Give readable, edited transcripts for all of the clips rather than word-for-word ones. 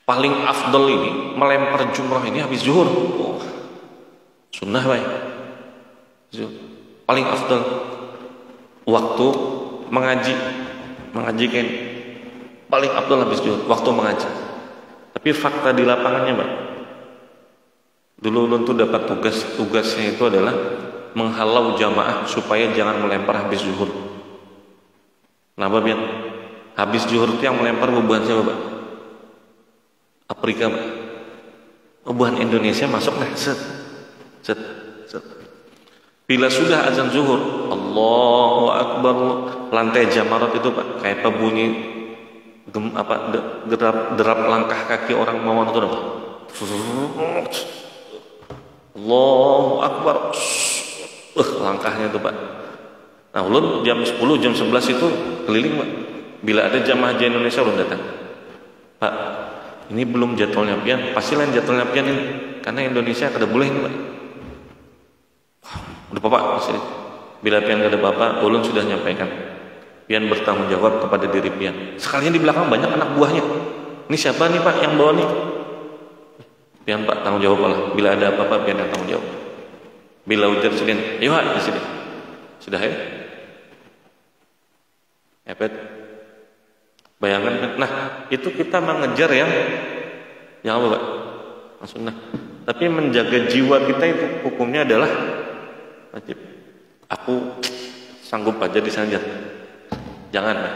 paling afdol ini melempar jumrah ini habis zuhur. Oh, sunnah baik. Paling afdol waktu mengajikan paling afdol habis zuhur waktu mengaji. Tapi fakta di lapangannya, Pak, dulu ulun tuh dapat tugasnya itu adalah menghalau jamaah supaya jangan melempar habis zuhur. Kenapa, Bian? Habis zuhur itu yang melempar beban siapa, Pak? Afrika, Pak. Beban Indonesia masuk nah, set. Bila sudah azan zuhur, Allahu Akbar, lantai jamarat itu, Pak, kayak bunyi derap langkah kaki orang mau itu, Pak. Allahu Akbar. Langkahnya itu, Pak. Nah, ulun jam 10, jam 11 itu keliling, Pak. Bila ada jamaah haji Indonesia ulun datang. Pak, ini belum jadwalnya pian, pasti lain jadwalnya pian ini. Karena Indonesia kada boleh ini, Pak. Udah Bapak, pasti. Bila pian kada apa-apa, ulun sudah nyampaikan. Pian bertanggung jawab kepada diri pian. Sekalian di belakang banyak anak buahnya. Ini siapa nih, Pak, yang bawa nih? Pian, Pak, tanggung jawab lah. Bila ada apa-apa pian yang tanggung jawab. Bila ujar sedih, ayo Pak, di sini. Sudah ya? Epet. Bayangan. Nah, itu kita mengejar yang apa, Pak? Maksudnya. Tapi menjaga jiwa kita itu hukumnya adalah wajib. Aku sanggup aja di sana. Jangan, Pak.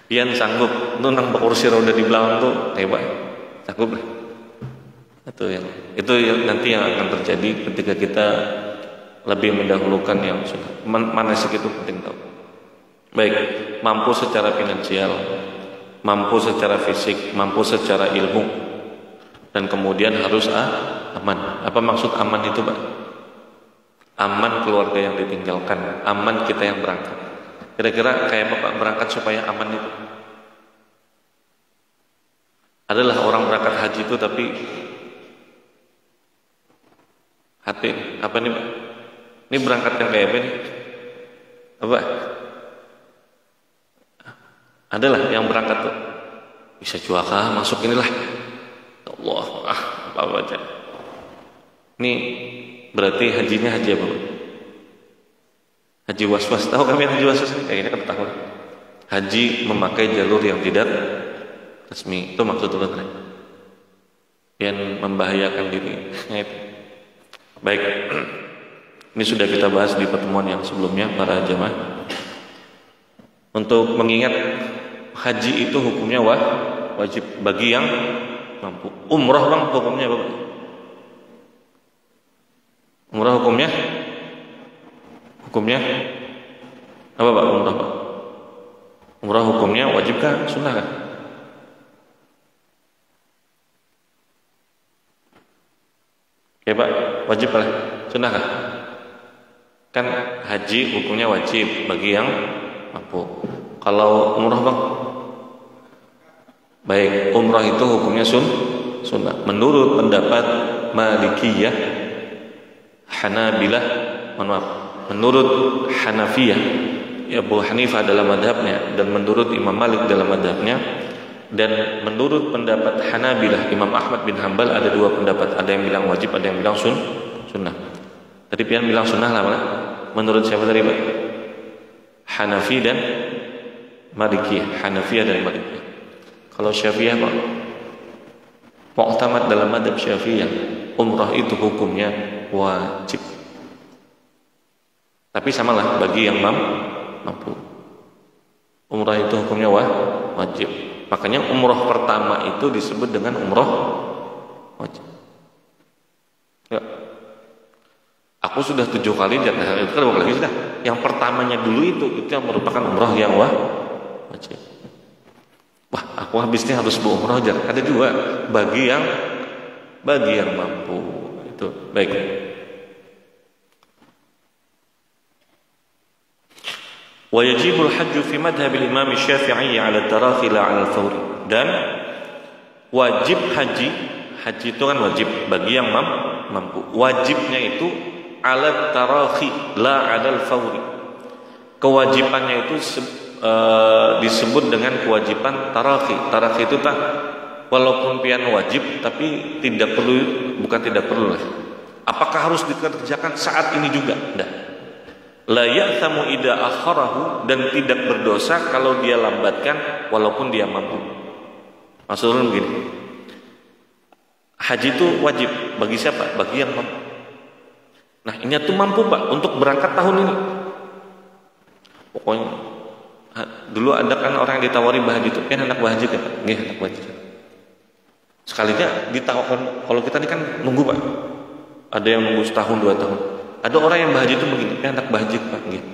Pian sanggup. Itu nang kursi roda di belakang tuh hebat. Sanggup lah. Itu yang nanti yang akan terjadi ketika kita lebih mendahulukan yang sudah manasik itu penting tahu. Baik, mampu secara finansial, mampu secara fisik, mampu secara ilmu, dan kemudian harus aman. Apa maksud aman itu, Pak? Aman keluarga yang ditinggalkan, aman kita yang berangkat. Kira-kira kayak Bapak berangkat supaya aman itu? Adalah orang berangkat haji itu tapi hati apa nih, Pak? Ini berangkat yang kayak apa nih? Apa? Adalah yang berangkat tuh bisa cuaka masuk inilah. Allah, apa baca? Ini berarti hajinya haji apa, Pak? Haji was-was. Tahu kami haji was-was ini? Kayaknya kan tahu. Haji memakai jalur yang tidak resmi. Itu maksud ulun. Yang membahayakan diri. Baik. Ini sudah kita bahas di pertemuan yang sebelumnya para jamaah. Untuk mengingat haji itu hukumnya wajib bagi yang mampu. Umrah bang hukumnya apa? Umrah hukumnya apa, Pak? Umrah, Pak? Umrah hukumnya wajib kah? Sunnah kah? Ya, Pak, wajib lah. Sunnah kah? Kan haji hukumnya wajib bagi yang mampu. Kalau umrah, Bang? Baik, umrah itu hukumnya sunnah. Menurut pendapat Malikiyah, Hanabilah, menurut Hanafiyah, ya Abu Hanifah dalam madhabnya, dan menurut Imam Malik dalam madhabnya, dan menurut pendapat Hanabilah, Imam Ahmad bin Hanbal ada dua pendapat. Ada yang bilang wajib, ada yang bilang sunnah. Tadi pian bilang sunnah lah, Pak. Menurut siapa tadi, Pak? Hanafi dan Malikiyah. Hanafiyah dan Malikiyah. Kalau Syafi'iyah, Pak, mu'tamad dalam madhab Syafi'iyah, umrah itu hukumnya wajib. Tapi samalah bagi yang mampu. Umrah itu hukumnya wajib. Makanya umrah pertama itu disebut dengan umrah wajib. Ya. Aku sudah 7 kali dan itu kan lagi sudah. Yang pertamanya dulu itu yang merupakan umrah yang wajib. Wah, aku habisnya harus berumrah aja. Ada dua bagi yang mampu. Itu baik. Wa yajibul hajju fi madhhab al-Imam Syafi'i 'ala at-tarafi la 'ala al-fawr. Dan wajib haji itu kan wajib bagi yang mampu. Wajibnya itu 'ala at-tarafi la 'ala al-fawr. Kewajibannya itu disebut dengan kewajiban tarakhi. Tarakhi itu walaupun pian wajib tapi tidak perlu, bukan tidak perlu lah. Apakah harus dikerjakan saat ini juga? Tidak. La ya'thamu idza akharahu, dan tidak berdosa kalau dia lambatkan walaupun dia mampu. Maksudnya begini. Haji itu wajib bagi siapa? Bagi yang mampu. Nah, ini tuh mampu Pak untuk berangkat tahun ini. Pokoknya dulu ada kan orang yang ditawari bahaji itu, kan anak bahaji kan? Nggih, anak bahaji. Sekalinya ditawarkan, kalau kita ini kan nunggu Pak. Ada yang nunggu setahun 2 tahun. Ada orang yang bahaji itu begini, kan anak bahaji Pak, nggih.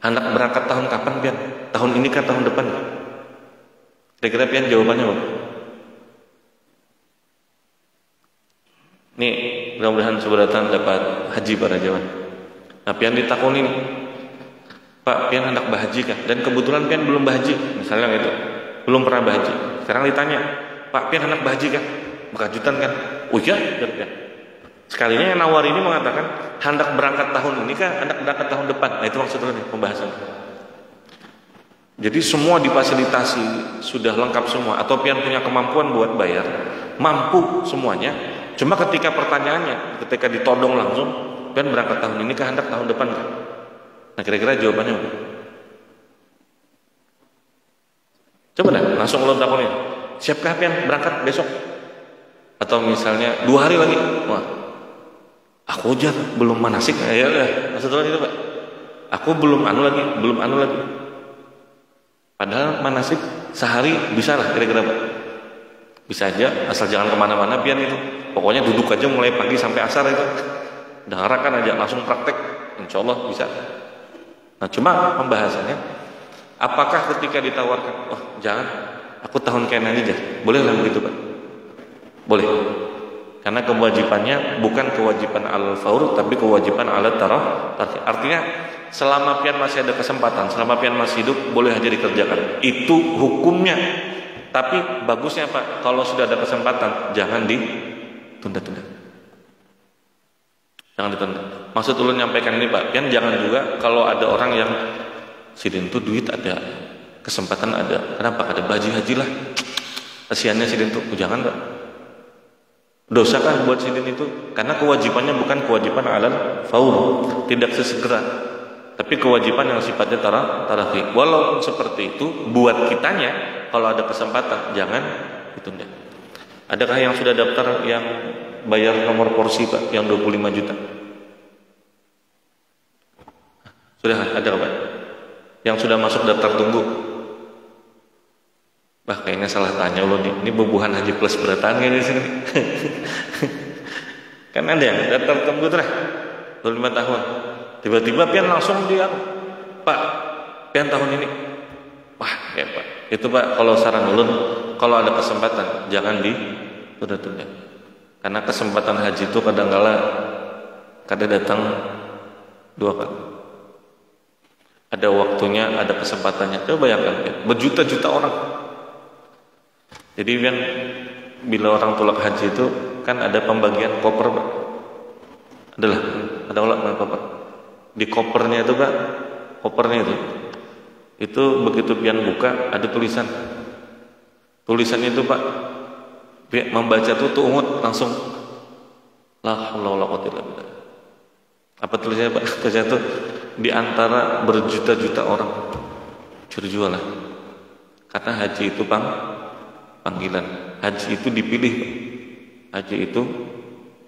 Anak berangkat tahun kapan pian? Tahun ini kan tahun depan? Kira-kira pian jawabannya Pak? Nih, mudah-mudahan seberatan dapat haji para jamaah. Nah, pian ditakoni nih, Pak, pian anak bahaji kan? Dan kebetulan pian belum bahaji, misalnya gitu, belum pernah bahaji. Sekarang ditanya, Pak, pian anak bahaji kan? Berkejutan kan? Oh iya, pian. Sekalinya yang nawar ini mengatakan hendak berangkat tahun ini kan, hendak berangkat tahun depan. Nah, itu maksudnya nih pembahasan. Jadi semua difasilitasi, sudah lengkap semua. Atau pian punya kemampuan buat bayar, mampu semuanya. Cuma ketika pertanyaannya, ketika ditodong langsung, pian berangkat tahun ini kan, hendak tahun depan kan? Nah, kira-kira jawabannya apa? Coba dah, langsung lo takonin. Siapkah pian berangkat besok? Atau misalnya 2 hari lagi? Wah, aku aja belum manasik. Ya udah, maksudnya itu Pak. Aku belum anu lagi. Padahal manasik sehari bisa lah kira-kira Pak. Bisa aja, asal jangan kemana-mana pian itu. Pokoknya duduk aja mulai pagi sampai asar itu. Dengarkan aja, langsung praktek. Insya Allah bisa. Nah, cuma pembahasannya, apakah ketika ditawarkan, oh jangan, aku tahun kanan aja, boleh lah begitu Pak? Boleh. Karena kewajibannya bukan kewajiban al-faur, tapi kewajiban al-tarah. Artinya, selama pian masih ada kesempatan, selama pian masih hidup, boleh aja dikerjakan. Itu hukumnya. Tapi bagusnya Pak, kalau sudah ada kesempatan, jangan ditunda-tunda. Jangan ditunda. Maksud ulun nyampaikan ini Pak, kan jangan juga kalau ada orang yang sidin tuh duit ada, kesempatan ada, kenapa ada baju haji lah, kasihannya sidin tuh, jangan Pak. Dosa kan buat sidin itu, karena kewajibannya bukan kewajiban alal faur, tidak sesegera, tapi kewajiban yang sifatnya tarakhi. Walaupun seperti itu, buat kitanya kalau ada kesempatan jangan ditunda. Adakah yang sudah daftar yang bayar nomor porsi Pak yang 25 juta? Sudah ada Pak? Yang sudah masuk daftar tunggu? Bah, kayaknya salah tanya lo nih. Ini bubuhan haji plus berataan kayaknya di sini. Kan ada yang daftar tunggu tuh 25 tahun. Tiba-tiba pian langsung dia, Pak, pian tahun ini. Wah, ya Pak. Itu Pak, kalau saran ulun, kalau ada kesempatan jangan ditunda-tunda. Karena kesempatan haji itu kadang-kala datang 2 kali. Ada waktunya, ada kesempatannya. Coba bayangkan, ya, berjuta-juta orang. Jadi kan bila orang tulak haji itu kan ada pembagian koper Pak. Ada ulama koper. Di kopernya itu Pak, kopernya itu begitu pian buka ada tulisan. Tulisannya itu Pak, membaca tuh ungut langsung la haula wala quwwata illa billah. Apa tulisannya Pak? Tulisannya itu di antara berjuta-juta orang berjual lah. Karena haji itu panggilan. Haji itu dipilih Pak. Haji itu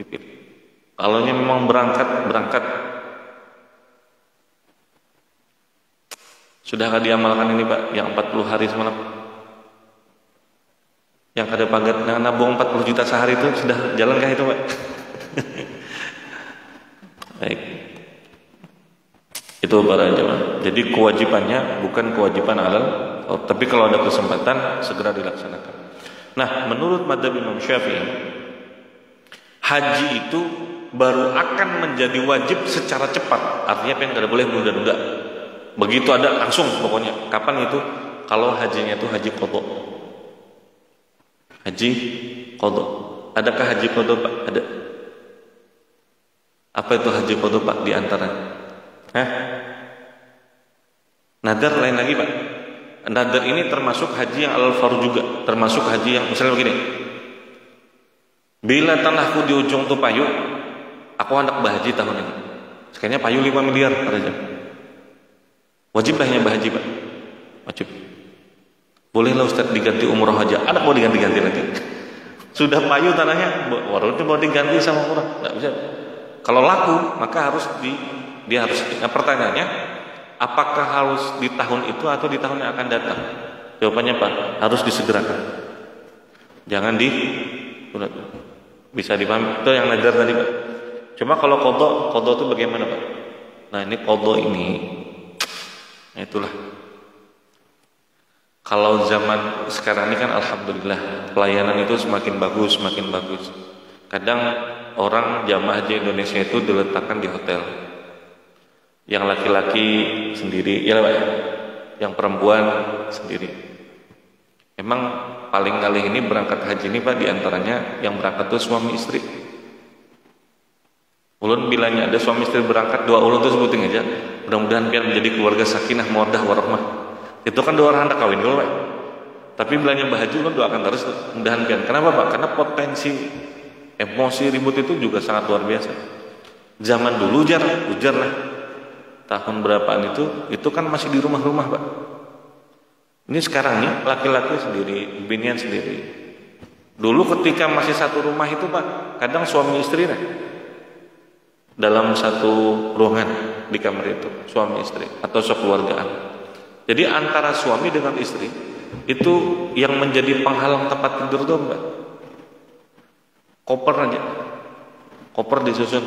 dipilih. Kalau memang berangkat. Sudahkah diamalkan ini Pak yang 40 hari semalam? Yang ada pagat nabung 40 juta sehari itu sudah jalankah itu Pak? Baik. Itu para jemaah. Jadi kewajibannya bukan kewajiban alal, tapi kalau ada kesempatan segera dilaksanakan. Nah, menurut madzhab Imam Syafi'i, haji itu baru akan menjadi wajib secara cepat. Artinya kan tidak boleh menunda-nunda. Begitu ada langsung pokoknya. Kapan itu? Kalau hajinya itu haji qadha. Haji qadha. Adakah haji qadha Pak? Ada. Apa itu haji qadha Pak di antaranya? Nadar lain lagi Pak. Nadar ini termasuk haji yang al-fard juga, termasuk haji yang misalnya begini. Bila tanahku di ujung tupayu, aku hendak berhaji tahun ini. Sekalinya payu 5 miliar aja. Wajib lahnya berhaji, Pak. Wajib. Bolehlah Ustaz diganti umroh aja. Anak mau diganti-ganti nanti. Sudah payu tanahnya, baru mau diganti sama umroh. Enggak bisa. Kalau laku, maka harus dia harus. Nah, pertanyaannya, apakah harus di tahun itu atau di tahun yang akan datang? Jawabannya Pak, harus disegerakan. Jangan bisa dipahami. Itu yang nadar tadi Pak. Cuma kalau qadha itu bagaimana Pak? Nah ini qadha ini, nah itulah. Kalau zaman sekarang ini kan alhamdulillah pelayanan itu semakin bagus, semakin bagus. Kadang orang jamaah haji Indonesia itu diletakkan di hotel. Yang laki-laki sendiri, ya Pak, yang perempuan sendiri. Emang paling kali ini berangkat haji ini Pak, diantaranya yang berangkat itu suami istri. Ulun bilangnya ada suami istri berangkat, doa ulun itu sebutin aja. Mudah-mudahan biar menjadi keluarga sakinah, mawaddah, warahmah. Itu kan dua orang hendak kawin dulu Pak. Tapi bilangnya bahaji ulun doakan terus mudahan biar. Kenapa Pak? Karena potensi emosi ribut itu juga sangat luar biasa. Zaman dulu ujar lah. Tahun berapaan itu kan masih di rumah-rumah Pak. Ini sekarang nih laki-laki sendiri, binian sendiri. Dulu ketika masih satu rumah itu Pak, kadang suami istri dalam satu ruangan di kamar itu, suami istri atau sekeluargaan. Jadi antara suami dengan istri itu yang menjadi penghalang tempat tidur tuh Mbak, koper aja, koper disusun.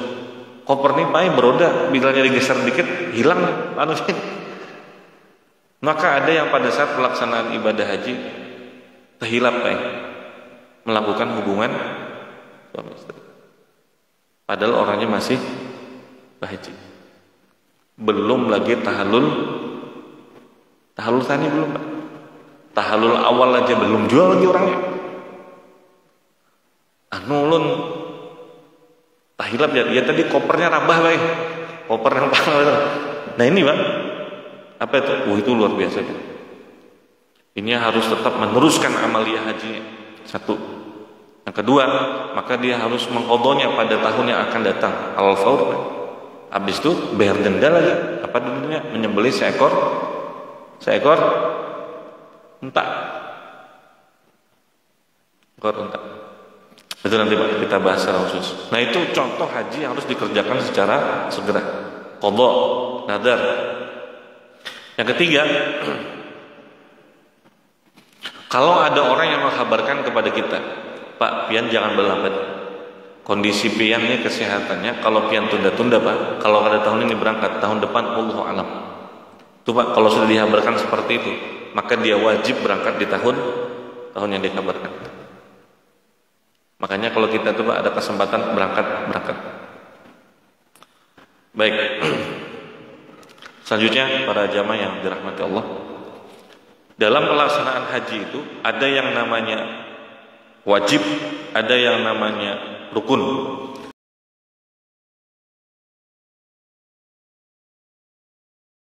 Koper nih Pak beroda, bilanya digeser dikit hilang manusia. Maka ada yang pada saat pelaksanaan ibadah haji terhilap Pak, melakukan hubungan suami istri. Padahal orangnya masih berhaji. Belum lagi tahallul tani belum Pak. Tahallul awal aja belum, jual lagi orangnya. Ulun tahilap ya tadi kopernya rabah Pak. Koper yang pangal. Nah ini Pak, apa itu? Itu luar biasa Pak. Ini harus tetap meneruskan amaliyah hajinya. Satu. Yang kedua, maka dia harus mengqadhanya pada tahun yang akan datang. Al-fawr Pak. Habis itu bayar denda lagi. Apa dendanya? Menyembelih seekor unta. Ekor unta. Itu nanti Pak kita bahas secara khusus. Nah itu contoh haji yang harus dikerjakan secara segera. Qadha, nadar. Yang ketiga, kalau ada orang yang menghabarkan kepada kita, Pak, pian jangan berlambat. Kondisi pian ini kesehatannya, kalau pian tunda-tunda Pak, kalau ada tahun ini berangkat, tahun depan Allahu a'lam. Itu Pak, kalau sudah dihabarkan seperti itu, maka dia wajib berangkat di tahun yang dikabarkan. Makanya kalau kita tuh Pak ada kesempatan berangkat. Baik. Selanjutnya para jamaah yang dirahmati Allah. Dalam pelaksanaan haji itu ada yang namanya wajib, ada yang namanya rukun.